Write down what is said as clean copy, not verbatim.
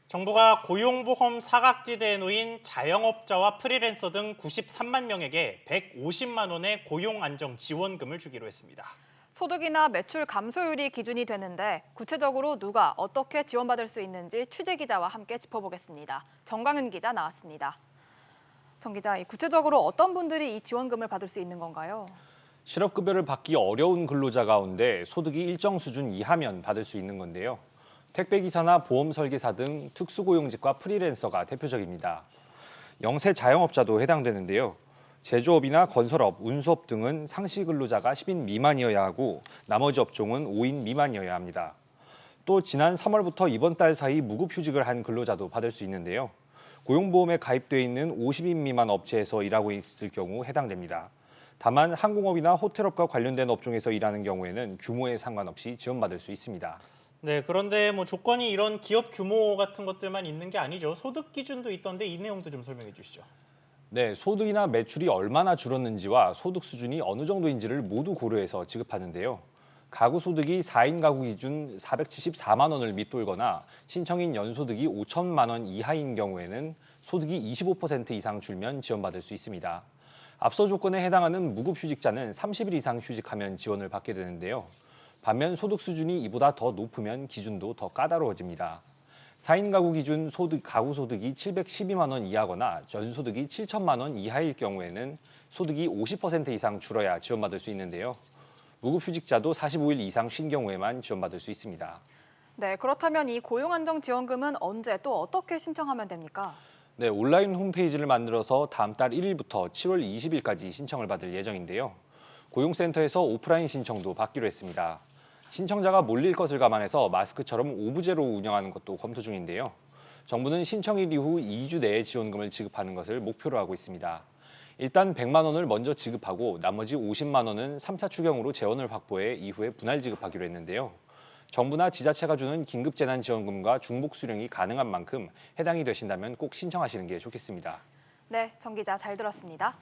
정부가 고용보험 사각지대에 놓인 자영업자와 프리랜서 등 93만 명에게 150만 원의 고용안정지원금을 주기로 했습니다. 소득이나 매출 감소율이 기준이 되는데 구체적으로 누가 어떻게 지원받을 수 있는지 취재 기자와 함께 짚어보겠습니다. 정강은 기자 나왔습니다. 정 기자, 구체적으로 어떤 분들이 이 지원금을 받을 수 있는 건가요? 실업급여를 받기 어려운 근로자 가운데 소득이 일정 수준 이하면 받을 수 있는 건데요. 택배기사나 보험 설계사 등 특수고용직과 프리랜서가 대표적입니다. 영세 자영업자도 해당되는데요. 제조업이나 건설업, 운수업 등은 상시 근로자가 10인 미만이어야 하고 나머지 업종은 5인 미만이어야 합니다. 또 지난 3월부터 이번 달 사이 무급휴직을 한 근로자도 받을 수 있는데요. 고용보험에 가입돼 있는 50인 미만 업체에서 일하고 있을 경우 해당됩니다. 다만 항공업이나 호텔업과 관련된 업종에서 일하는 경우에는 규모에 상관없이 지원받을 수 있습니다. 네, 그런데 조건이 이런 기업 규모 같은 것들만 있는 게 아니죠. 소득 기준도 있던데 이 내용도 좀 설명해 주시죠. 네, 소득이나 매출이 얼마나 줄었는지와 소득 수준이 어느 정도인지를 모두 고려해서 지급하는데요. 가구 소득이 4인 가구 기준 474만 원을 밑돌거나 신청인 연소득이 5천만 원 이하인 경우에는 소득이 25% 이상 줄면 지원받을 수 있습니다. 앞서 조건에 해당하는 무급휴직자는 30일 이상 휴직하면 지원을 받게 되는데요. 반면 소득 수준이 이보다 더 높으면 기준도 더 까다로워집니다. 4인 가구 기준 가구 소득이 712만 원 이하거나 연소득이 7천만 원 이하일 경우에는 소득이 50% 이상 줄어야 지원받을 수 있는데요. 무급휴직자도 45일 이상 쉰 경우에만 지원받을 수 있습니다. 네, 그렇다면 이 고용안정지원금은 언제 또 어떻게 신청하면 됩니까? 네, 온라인 홈페이지를 만들어서 다음 달 1일부터 7월 20일까지 신청을 받을 예정인데요. 고용센터에서 오프라인 신청도 받기로 했습니다. 신청자가 몰릴 것을 감안해서 마스크처럼 오부제로 운영하는 것도 검토 중인데요. 정부는 신청일 이후 2주 내에 지원금을 지급하는 것을 목표로 하고 있습니다. 일단 100만 원을 먼저 지급하고 나머지 50만 원은 3차 추경으로 재원을 확보해 이후에 분할 지급하기로 했는데요. 정부나 지자체가 주는 긴급재난지원금과 중복 수령이 가능한 만큼 해당이 되신다면 꼭 신청하시는 게 좋겠습니다. 네, 정 기자 잘 들었습니다.